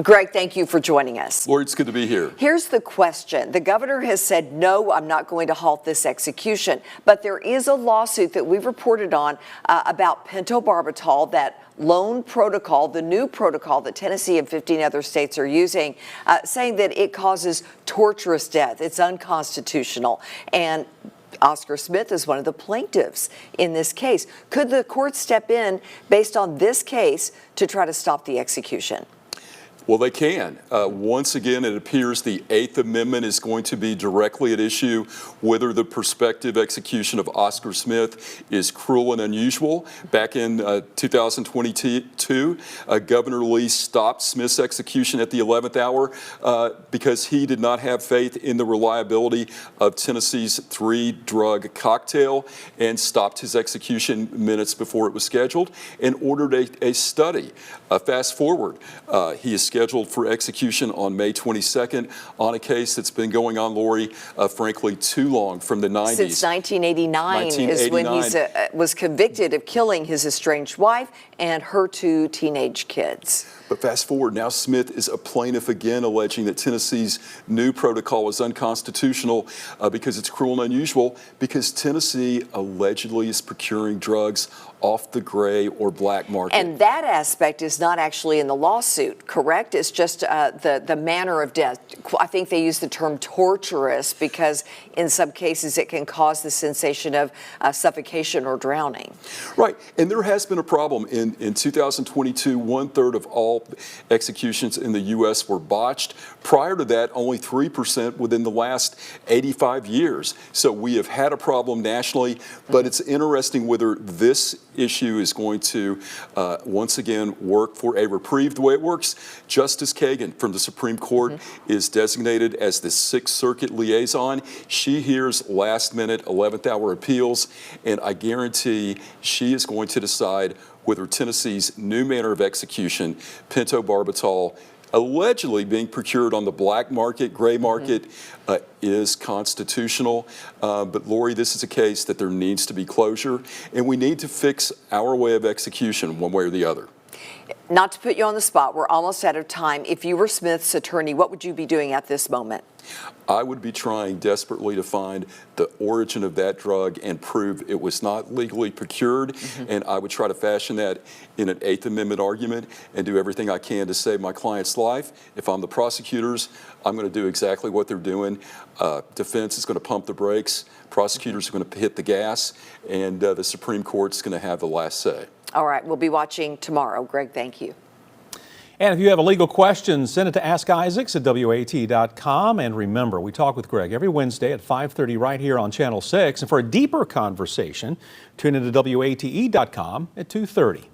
Greg, thank you for joining us. Lori, it's good to be here. Here's the question. The governor has said, no, I'm not going to halt this execution. But there is a lawsuit that we've reported on about pentobarbital, that lone protocol, the new protocol that Tennessee and 15 other states are using, saying that it causes torturous death. It's unconstitutional. And Oscar Smith is one of the plaintiffs in this case. Could the court step in based on this case to try to stop the execution? Well, they can. Once again, it appears the Eighth Amendment is going to be directly at issue whether the prospective execution of Oscar Smith is cruel and unusual. Back in 2022, Governor Lee stopped Smith's execution at the 11th hour because he did not have faith in the reliability of Tennessee's three-drug cocktail and stopped his execution minutes before it was scheduled and ordered a study. Fast forward, he is scheduled for execution on May 22nd on a case that's been going on, Lori, frankly, too long, from the 90s. Since 1989 is when he was convicted of killing his estranged wife and her two teenage kids. But fast forward, now Smith is a plaintiff again, alleging that Tennessee's new protocol is unconstitutional because it's cruel and unusual, because Tennessee allegedly is procuring drugs off the gray or black market. And that aspect is not actually in the lawsuit, correct? It's just the manner of death. I think they use the term torturous because in some cases it can cause the sensation of suffocation or drowning. Right, and there has been a problem. In 2022, 1/3 of all executions in the U.S. were botched. Prior to that, only 3% within the last 85 years. So we have had a problem nationally, but it's interesting whether this issue is going to once again work for a reprieve. The way it works, Justice Kagan from the Supreme Court is designated as the Sixth Circuit liaison. She hears last-minute 11th-hour appeals, and I guarantee she is going to decide whether Tennessee's new manner of execution, pentobarbital, allegedly being procured on the black market, gray market, is constitutional. But Lori, this is a case that there needs to be closure, and we need to fix our way of execution one way or the other. Not to put you on the spot, we're almost out of time. If you were Smith's attorney, what would you be doing at this moment? I would be trying desperately to find the origin of that drug and prove it was not legally procured, and I would try to fashion that in an Eighth Amendment argument and do everything I can to save my client's life. If I'm the prosecutors, I'm going to do exactly what they're doing. Defense is going to pump the brakes, prosecutors are going to hit the gas, and the Supreme Court's going to have the last say. All right, we'll be watching tomorrow. Greg, thank you. And if you have a legal question, send it to AskIsaacs@WAT.com. And remember, we talk with Greg every Wednesday at 5:30 right here on Channel 6. And for a deeper conversation, tune into WATE.com at 2:30.